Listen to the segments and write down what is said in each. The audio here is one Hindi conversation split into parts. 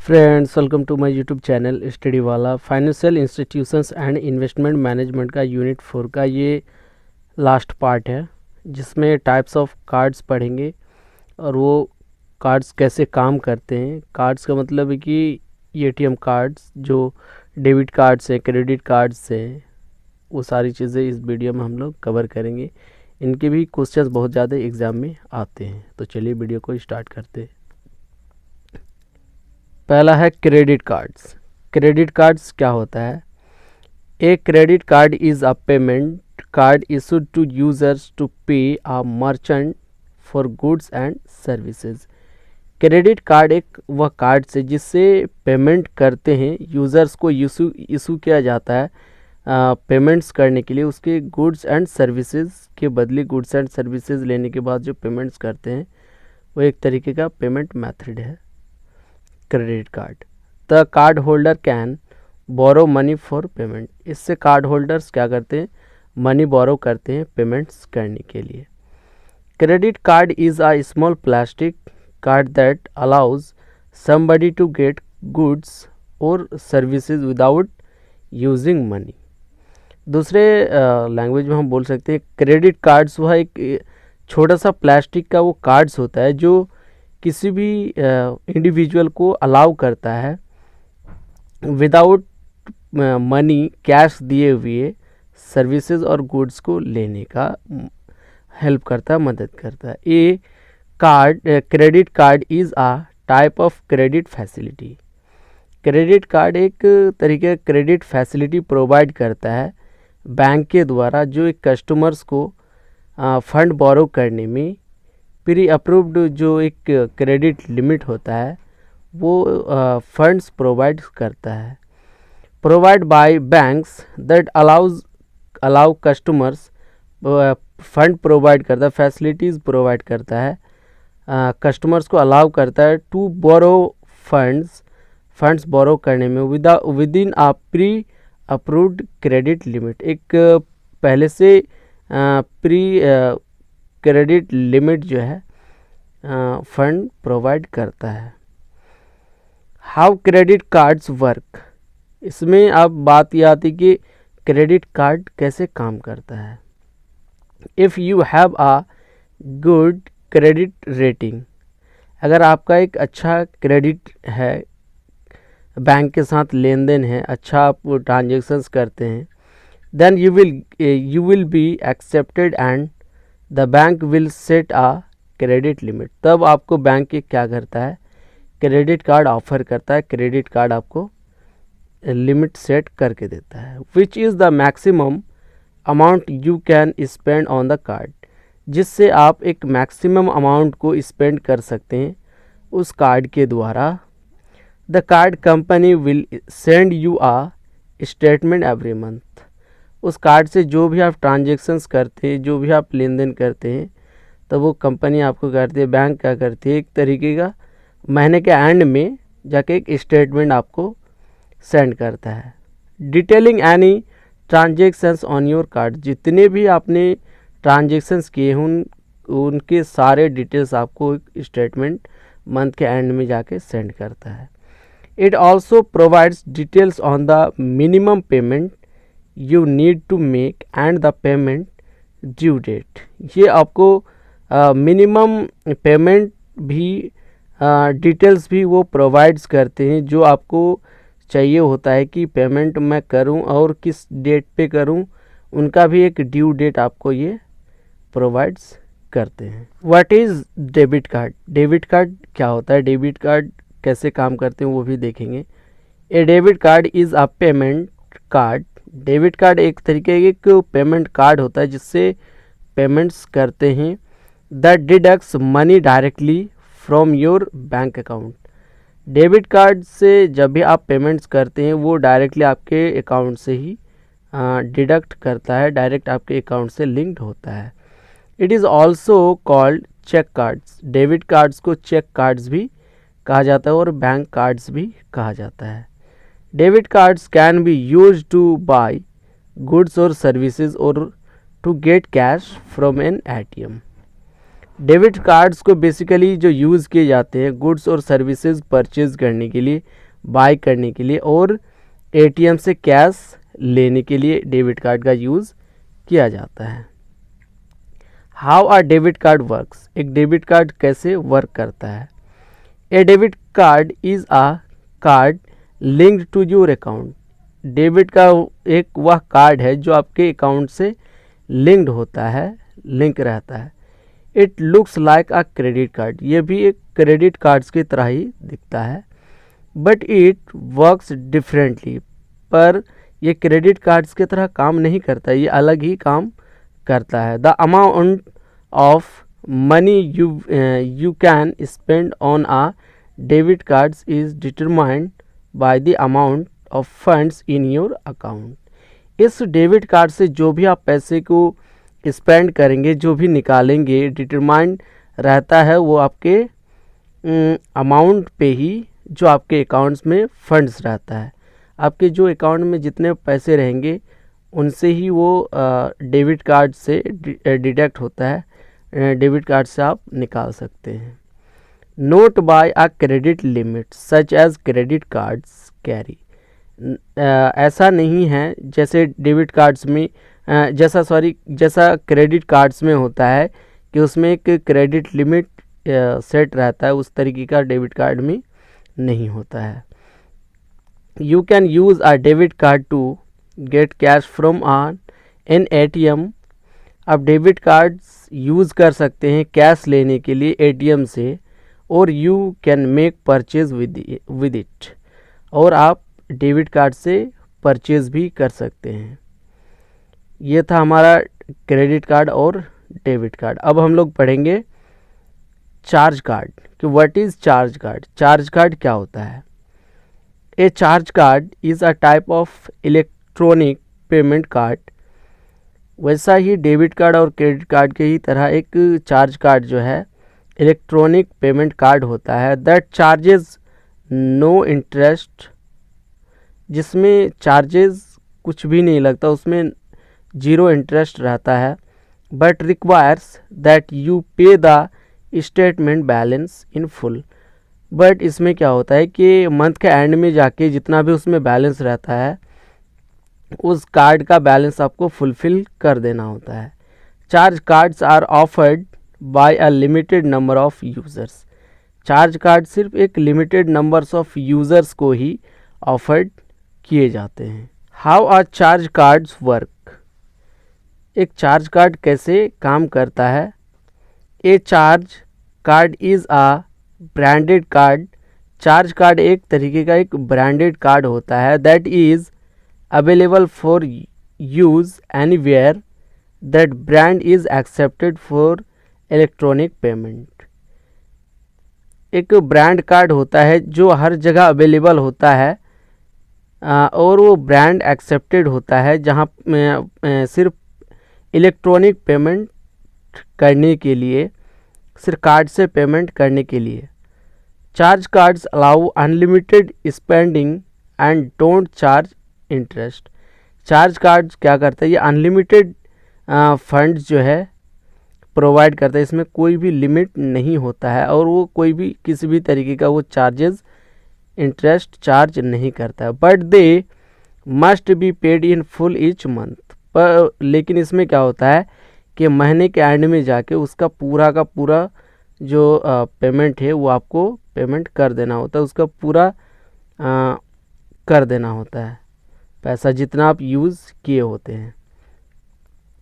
Friends, welcome to my YouTube channel study वाला। Financial institutions and investment management का यूनिट 4 का ये लास्ट पार्ट है, जिसमें टाइप्स ऑफ कार्ड्स पढ़ेंगे और वो कार्ड्स कैसे काम करते हैं। कार्ड्स का मतलब है कि एटीएम कार्ड्स, जो डेबिट कार्ड्स हैं, क्रेडिट कार्ड्स हैं, वो सारी चीज़ें इस वीडियो में हम लोग कवर करेंगे। इनके भी क्वेश्चंस बहुत ज़्यादा एग्ज़ाम में आते हैं, तो चलिए वीडियो को स्टार्ट करते हैं। पहला है क्रेडिट कार्ड्स। क्रेडिट कार्ड्स क्या होता है? A credit card is a payment card issued to users to pay a merchant for goods and services. Credit card एक वह कार्ड से जिससे पेमेंट करते हैं यूज़र्स को इशू किया जाता है पेमेंट्स करने के लिए। उसके गुड्स एंड सर्विसेज के बदले गुड्स एंड सर्विसेज लेने के बाद जो पेमेंट्स करते हैं वो एक तरीके का पेमेंट मेथड है credit card. The card holder can borrow money for payment. इससे कार्ड होल्डर्स क्या करते हैं? मनी बोरो करते हैं पेमेंट्स करने के लिए। Credit card is a small plastic card that allows somebody to get goods और सर्विसेज विदाउट यूजिंग मनी। दूसरे लैंग्वेज में हम बोल सकते हैं क्रेडिट कार्ड्स वह एक छोटा सा प्लास्टिक का वो कार्ड्स होता है जो किसी भी इंडिविजुअल को अलाउ करता है विदाउट मनी, कैश दिए हुए सर्विसेज और गुड्स को लेने का हेल्प करता है, मदद करता है। A credit card is a type of credit facility. Credit card एक तरीके का क्रेडिट फैसिलिटी प्रोवाइड करता है बैंक के द्वारा, जो एक कस्टमर्स को फंड बोरो करने में प्री अप्रूव्ड जो एक क्रेडिट लिमिट होता है वो फंड्स प्रोवाइड करता है। Provide by banks that allow customers, fund provide करता है, फैसिलिटीज़ प्रोवाइड करता है, कस्टमर्स को अलाउ करता है टू बोरो फंड्स बोरो करने में विदिन अ प्री अप्रूव्ड क्रेडिट लिमिट। एक पहले से प्री क्रेडिट लिमिट जो है फंड प्रोवाइड करता है। How credit cards work. इसमें अब बात यह आती कि क्रेडिट कार्ड कैसे काम करता है। If you have a good credit rating, अगर आपका एक अच्छा क्रेडिट है, बैंक के साथ लेन देन है, अच्छा आप ट्रांजेक्शन्स करते हैं, then you will be accepted and the bank will set a credit limit. तब आपको बैंक क्या करता है? क्रेडिट कार्ड ऑफर करता है, क्रेडिट कार्ड आपको लिमिट सेट करके देता है। Which is the maximum amount you can spend on the card, जिससे आप एक मैक्सिमम अमाउंट को स्पेंड कर सकते हैं उस कार्ड के द्वारा। The card company will send you a statement every month. उस कार्ड से जो भी आप ट्रांजेक्शन्स करते हैं, जो भी आप लेन देन करते हैं, तो वो कंपनी आपको करती है, बैंक क्या करती है, एक तरीके का महीने के एंड में जाके एक स्टेटमेंट आपको सेंड करता है। Detailing any transactions on your card, जितने भी आपने ट्रांजेक्शन्स किए हैं उनके सारे डिटेल्स आपको एक स्टेटमेंट मंथ के एंड में जाके सेंड करता है। It also provides details on the minimum payment you need to make and the payment due date. ये आपको मिनिमम पेमेंट भी डिटेल्स भी वो प्रोवाइड्स करते हैं, जो आपको चाहिए होता है कि पेमेंट मैं करूं और किस डेट पे करूं, उनका भी एक ड्यू डेट आपको ये प्रोवाइड्स करते हैं। What is debit card. Debit card क्या होता है, डेबिट कार्ड कैसे काम करते हैं वो भी देखेंगे। A debit card is a payment card. Debit card एक तरीके एक पेमेंट कार्ड होता है जिससे पेमेंट्स करते हैं। That deducts money directly from your bank account. Debit card से जब भी आप पेमेंट्स करते हैं वो डायरेक्टली आपके अकाउंट से ही डिडक्ट करता है, डायरेक्ट आपके अकाउंट से लिंक्ड होता है। It is also called cheque cards. Debit cards को चेक कार्ड्स भी कहा जाता है और बैंक कार्ड्स भी कहा जाता है। Debit cards can be used to buy goods और सर्विसेज और to get cash from an ATM. Debit cards को बेसिकली जो यूज़ किए जाते हैं गुड्स और सर्विसेज परचेज करने के लिए, बाय करने के लिए और एटीएम से कैश लेने के लिए डेबिट कार्ड का यूज़ किया जाता है। How are debit card works, एक डेबिट कार्ड कैसे वर्क करता है। A debit card is a card linked to your account, debit का एक वह कार्ड है जो आपके अकाउंट से लिंक्ड होता है, लिंक रहता है। It looks like a credit card, ये भी एक क्रेडिट कार्ड्स की तरह ही दिखता है, बट इट वर्क्स डिफरेंटली, पर ये क्रेडिट कार्ड्स की तरह काम नहीं करता, ये अलग ही काम करता है। The amount of money you can spend on a debit cards is determined by the amount of funds in your account. इस डेबिट कार्ड से जो भी आप पैसे को स्पेंड करेंगे, जो भी निकालेंगे, डिटरमाइंड रहता है वो आपके अमाउंट पे ही, जो आपके अकाउंट्स में फंड्स रहता है। आपके जो अकाउंट में जितने पैसे रहेंगे उनसे ही वो डेबिट कार्ड से डिडक्ट होता है, डेबिट कार्ड से आप निकाल सकते हैं। Not by a credit limit such as credit cards carry, ऐसा नहीं है जैसे डेबिट कार्ड्स में जैसा क्रेडिट कार्ड्स में होता है कि उसमें एक क्रेडिट लिमिट सेट रहता है, उस तरीके का डेबिट कार्ड में नहीं होता है। You can use a debit card to get cash from an ATM, आप डेबिट कार्ड्स यूज़ कर सकते हैं कैश लेने के लिए एटीएम से, और you can make purchase with it, और आप डेबिट कार्ड से परचेज भी कर सकते हैं। ये था हमारा क्रेडिट कार्ड और डेबिट कार्ड। अब हम लोग पढ़ेंगे चार्ज कार्ड कि what is charge card. Charge card क्या होता है। A charge card is a type of electronic payment card, वैसा ही डेबिट कार्ड और क्रेडिट कार्ड के ही तरह एक चार्ज कार्ड जो है इलेक्ट्रॉनिक पेमेंट कार्ड होता है। दैट चार्जेस नो इंटरेस्ट, जिसमें चार्जेस कुछ भी नहीं लगता, उसमें जीरो इंटरेस्ट रहता है। बट रिक्वायर्स दैट यू पे the statement balance in full, but इसमें क्या होता है कि मंथ के एंड में जाके जितना भी उसमें बैलेंस रहता है उस कार्ड का बैलेंस आपको फुलफिल कर देना होता है। Charge cards are offered by a limited number of users, charge card सिर्फ एक लिमिटेड नंबर्स ऑफ यूज़र्स को ही ऑफर्ड किए जाते हैं। How are charge cards work, एक चार्ज कार्ड कैसे काम करता है। A charge card is a branded card, charge card एक तरीके का एक ब्रांडेड कार्ड होता है। That is available for use anywhere, that brand is accepted for electronic payment, एक ब्रांड कार्ड होता है जो हर जगह अवेलेबल होता है और वो ब्रांड एक्सेप्टेड होता है जहाँ सिर्फ इलेक्ट्रॉनिक पेमेंट करने के लिए, सिर्फ कार्ड से पेमेंट करने के लिए। Charge cards allow unlimited spending and don't charge interest, charge cards क्या करता है, ये अनलिमिटेड फंड्स जो है प्रोवाइड करता है, इसमें कोई भी लिमिट नहीं होता है और वो कोई भी किसी भी तरीके का वो चार्जेस इंटरेस्ट चार्ज नहीं करता है। But they must be paid in full each month, पर लेकिन इसमें क्या होता है कि महीने के एंड में जाके उसका पूरा का पूरा जो पेमेंट है वो आपको पेमेंट कर देना होता है, उसका पूरा कर देना होता है पैसा जितना आप यूज़ किए होते हैं।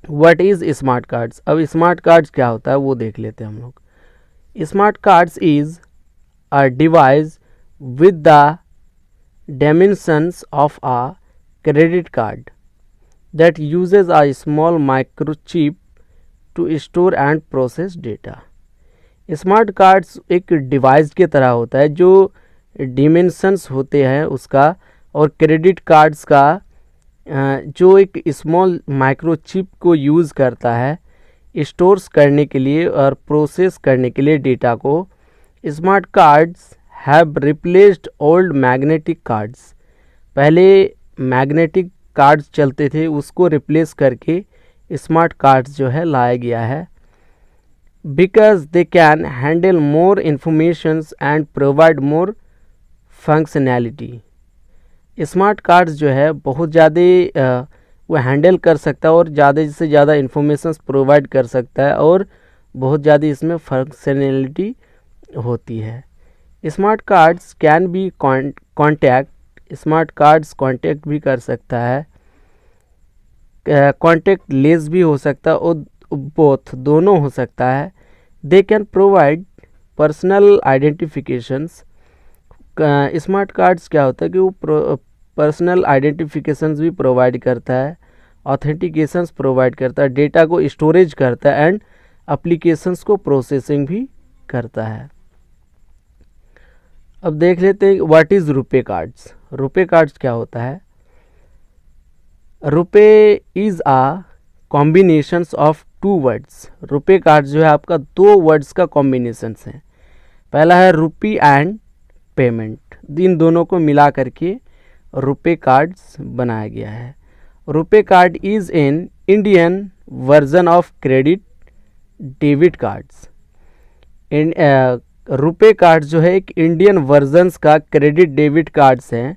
व्हाट इज़ स्मार्ट कार्ड्स, अब स्मार्ट कार्ड्स क्या होता है वो देख लेते हैं हम लोग। Smart cards is a device with the dimensions of a credit card that uses a small microchip to store and process data. Smart cards एक डिवाइस के तरह होता है जो डिमेंशंस होते हैं उसका, और क्रेडिट कार्ड्स का जो एक स्मॉल माइक्रोचिप को यूज़ करता है स्टोर्स करने के लिए और प्रोसेस करने के लिए डेटा को। Smart cards have replaced old magnetic cards, पहले मैग्नेटिक कार्ड्स चलते थे उसको रिप्लेस करके स्मार्ट कार्ड्स जो है लाया गया है। because they can handle more informations and provide more functionality. Smart cards जो है बहुत ज़्यादा वो हैंडल कर सकता है और ज़्यादा से ज़्यादा इंफॉर्मेशंस प्रोवाइड कर सकता है और बहुत ज़्यादा इसमें फंक्शनैलिटी होती है. Smart cards can B contact. Smart cards contact भी कर सकता है, कॉन्टैक्ट लेस भी हो सकता है और बोथ दोनों हो सकता है. They can provide personal identifications. Smart cards क्या होता है कि वो पर्सनल आइडेंटिफिकेशंस भी प्रोवाइड करता है, ऑथेंटिकेशंस प्रोवाइड करता है, डेटा को स्टोरेज करता है एंड एप्लीकेशंस को प्रोसेसिंग भी करता है. अब देख लेते हैं what is RuPay cards. RuPay cards क्या होता है. RuPay is a combinations of two words. RuPay cards जो है आपका दो वर्ड्स का कॉम्बिनेशंस है. पहला है रुपी एंड पेमेंट. इन दोनों को मिला करके रुपे कार्ड्स बनाया गया है. RuPay card is an Indian version of credit debit cards. RuPay card जो है एक इंडियन वर्जन्स का क्रेडिट डेबिट कार्ड्स हैं.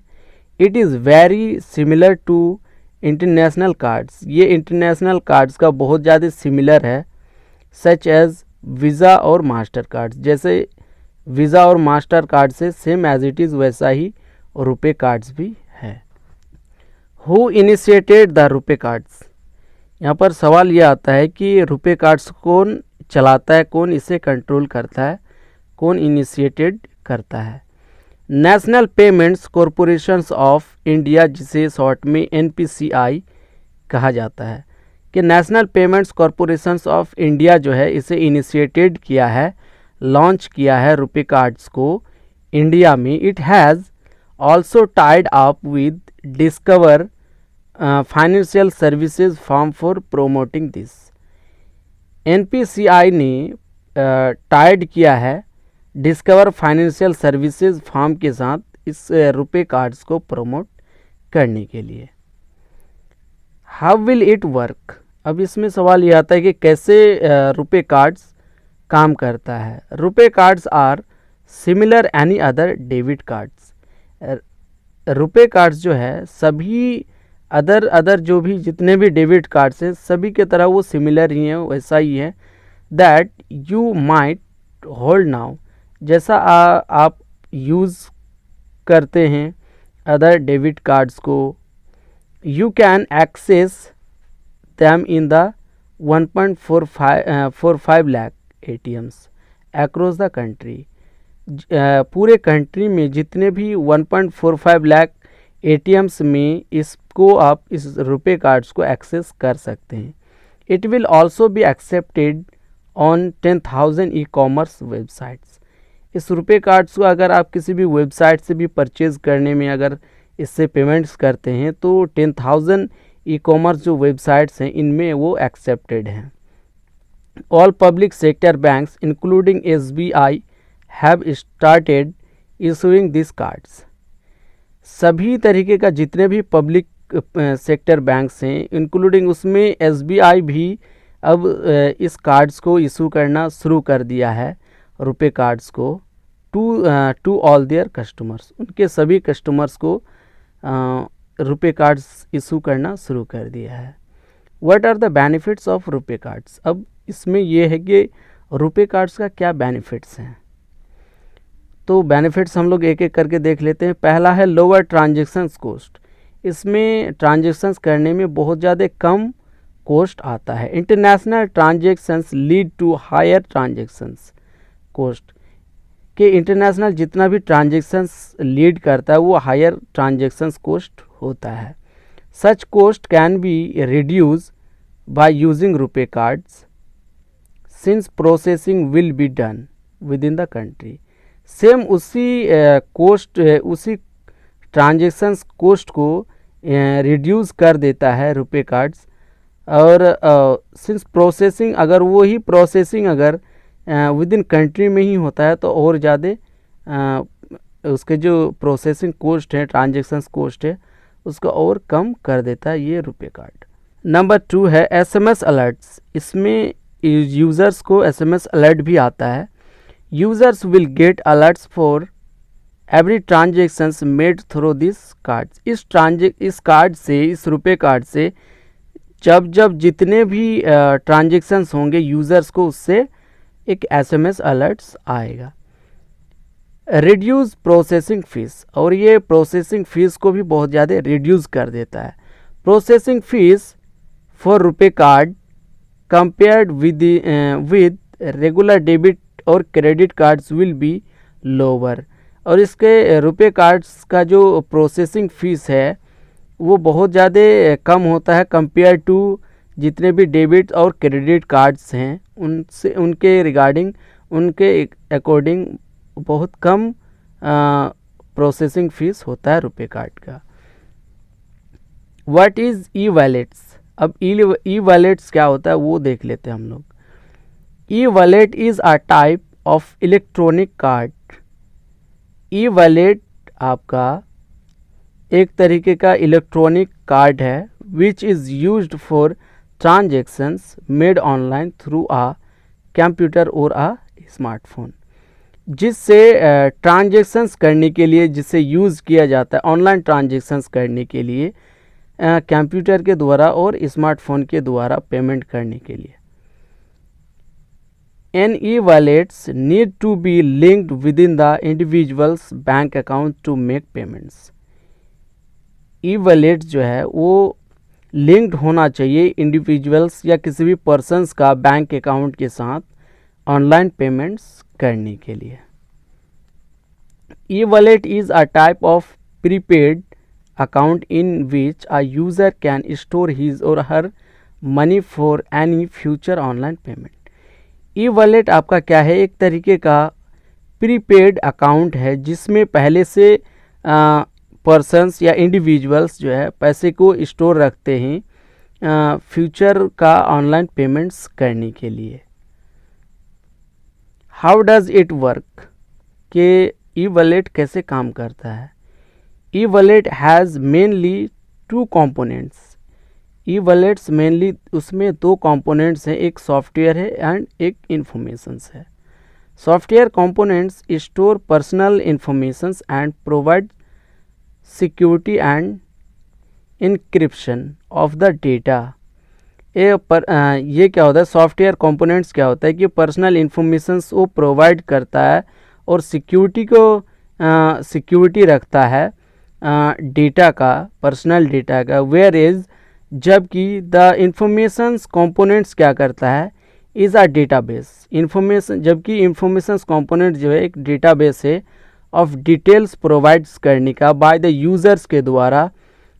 It is very similar to international cards. ये इंटरनेशनल कार्ड्स का बहुत ज़्यादा सिमिलर है, सच एज वीज़ा और मास्टर कार्ड्स. जैसे वीज़ा और मास्टर कार्ड से सेम एज इट इज़ वैसा ही रुपे कार्ड्स भी है. Who initiated the RuPay cards. यहाँ पर सवाल ये आता है कि रुपे कार्ड्स कौन चलाता है, कौन इसे कंट्रोल करता है, कौन इनिशिएटेड करता है. National payments corporations of India, जिसे शॉर्ट में NPCI कहा जाता है, कि national payments corporations of India जो है इसे इनिशिएटेड किया है, लॉन्च किया है रुपे कार्ड्स को इंडिया में. It has also tied up with discover financial services firm for promoting this. NPCI ने टाइड किया है डिस्कवर फाइनेंशियल सर्विसेज फर्म के साथ इस रुपे कार्ड्स को प्रमोट करने के लिए. How will it work. अब इसमें सवाल ये आता है कि कैसे रुपे कार्ड्स काम करता है. RuPay cards are similar any other debit cards. RuPay cards जो है सभी अदर जो भी जितने भी डेबिट कार्ड्स हैं सभी के तरह वो सिमिलर ही हैं, वैसा ही है. That you might hold now. जैसा आप यूज़ करते हैं अदर डेबिट कार्ड्स को. You can access them in the 1.45 lakh ATMs across the country. पूरे कंट्री में जितने भी 1.45 लाख ATMs में इसको आप इस रुपे कार्ड्स को एक्सेस कर सकते हैं. It will also be accepted on 10,000 e-commerce websites. इस रुपे कार्ड्स को अगर आप किसी भी वेबसाइट से भी परचेज़ करने में अगर इससे पेमेंट्स करते हैं तो 10,000 ई-कॉमर्स जो वेबसाइट्स हैं इनमें वो एक्सेप्टेड हैं. All public sector banks including SBI have started issuing this cards. सभी तरीके का जितने भी पब्लिक सेक्टर बैंक्स हैं इंक्लूडिंग उसमें SBI भी अब इस कार्ड्स को इशू करना शुरू कर दिया है, रुपे कार्ड्स को, टू ऑल देयर कस्टमर्स. उनके सभी कस्टमर्स को रुपे कार्ड्स इशू करना शुरू कर दिया है. What are the benefits of RuPay cards. अब इसमें यह है कि रुपे कार्ड्स का क्या बेनिफिट्स हैं. तो बेनिफिट्स हम लोग एक एक करके देख लेते हैं. पहला है लोअर ट्रांजेक्शन्स कॉस्ट. इसमें ट्रांजेक्शन्स करने में बहुत ज़्यादा कम कॉस्ट आता है. International transactions lead to higher transactions cost. कि इंटरनेशनल जितना भी ट्रांजेक्शन्स लीड करता है वो हायर ट्रांजेक्शन्स कॉस्ट होता है. सच cost can be reduce by using RuPay cards since processing will be done with in the country. Same उसी कॉस्ट उसी ट्रांजेक्शन्स कॉस्ट को रिड्यूस कर देता है रुपे कार्ड्स. और सिंस प्रोसेसिंग अगर वो ही प्रोसेसिंग अगर विद इन कंट्री में ही होता है तो और ज़्यादा उसके जो प्रोसेसिंग कॉस्ट है, ट्रांजेक्शन्स कॉस्ट है, उसको और कम कर देता है ये रुपे कार्ड. नंबर 2 है SMS अलर्ट्स. इसमें यूज़र्स को SMS अलर्ट भी आता है। Users will get alerts for every transactions made through this card. इस कार्ड से, इस रुपए कार्ड से जब जितने भी ट्रांजेक्शन्स होंगे यूज़र्स को उससे एक SMS अलर्ट्स आएगा। रिड्यूस प्रोसेसिंग फ़ीस, और ये प्रोसेसिंग फ़ीस को भी बहुत ज़्यादा रिड्यूस कर देता है। Processing fees for RuPay card compared with regular debit और credit cards will be lower. और इसके रुपए कार्ड्स का जो प्रोसेसिंग फ़ीस है वो बहुत ज़्यादा कम होता है कंपेयर टू जितने भी डेबिट और क्रेडिट कार्ड्स हैं उनसे, उनके रिगार्डिंग, उनके अकॉर्डिंग बहुत कम प्रोसेसिंग फ़ीस होता है रुपए कार्ड का। What is e wallets? अब ई वॉलेट्स क्या होता है वो देख लेते हैं हम लोग। ई wallet is a type of electronic card. E wallet आपका एक तरीके का इलेक्ट्रॉनिक कार्ड है which is used for transactions made online through a computer और अ स्मार्टफोन। जिससे ट्रांजेक्शन्स करने के लिए, जिसे यूज़ किया जाता है ऑनलाइन ट्रांजेक्शन्स करने के लिए कंप्यूटर के द्वारा और स्मार्टफोन के द्वारा पेमेंट करने के लिए। An e wallets need to be linked with in the individuals bank account to make payments. E wallet जो है वो लिंक्ड होना चाहिए इंडिविजुअल्स या किसी भी पर्सन्स का बैंक अकाउंट के साथ ऑनलाइन पेमेंट्स करने के लिए। E wallet is a type of prepaid account in which a user can store his or her money for any future online payment. E wallet आपका क्या है, एक तरीके का प्रीपेड अकाउंट है जिसमें पहले से पर्सन्स या इंडिविजुअल्स जो है पैसे को स्टोर रखते हैं फ्यूचर का ऑनलाइन पेमेंट्स करने के लिए। हाउ डज़ इट वर्क, कि ई वॉलेट कैसे काम करता है। E wallet has mainly two components. E wallets mainly उसमें दो कंपोनेंट्स हैं, एक सॉफ्टवेयर है एंड एक इंफॉर्मेशंस है। Software components store personal informations and provide security and encryption of the data. ये क्या होता है, सॉफ्टवेयर कंपोनेंट्स क्या होता है कि पर्सनल इंफॉर्मेशंस वो प्रोवाइड करता है और सिक्योरिटी रखता है डेटा का, पर्सनल डेटा का। वेयर इज जबकि द इंफॉर्मेशंस कंपोनेंट्स क्या करता है, इज़ अ डेटाबेस। इंफॉर्मेशन, जबकि इंफॉर्मेशंस कंपोनेंट जो है एक डेटाबेस है ऑफ डिटेल्स प्रोवाइड्स करने का बाय द यूज़र्स के द्वारा,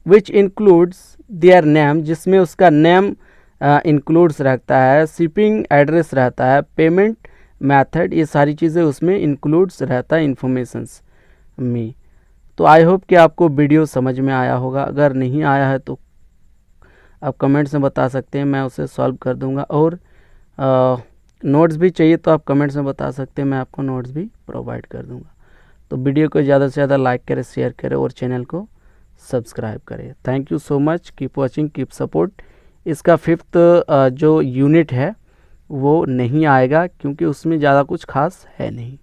विच इंक्लूड्स देयर नेम, जिसमें उसका नेम इंक्लूड्स रखता है, शिपिंग एड्रेस रहता है, पेमेंट मेथड, ये सारी चीज़ें उसमें इंक्लूड्स रहता है इंफॉर्मेशंस में। तो आई होप कि आपको वीडियो समझ में आया होगा। अगर नहीं आया है तो आप कमेंट्स में बता सकते हैं, मैं उसे सॉल्व कर दूंगा। और नोट्स भी चाहिए तो आप कमेंट्स में बता सकते हैं, मैं आपको नोट्स भी प्रोवाइड कर दूंगा। तो वीडियो को ज़्यादा से ज़्यादा लाइक करें, शेयर करें और चैनल को सब्सक्राइब करें। Thank you so much, keep watching, keep support. इसका 5th जो यूनिट है वो नहीं आएगा क्योंकि उसमें ज़्यादा कुछ खास है नहीं।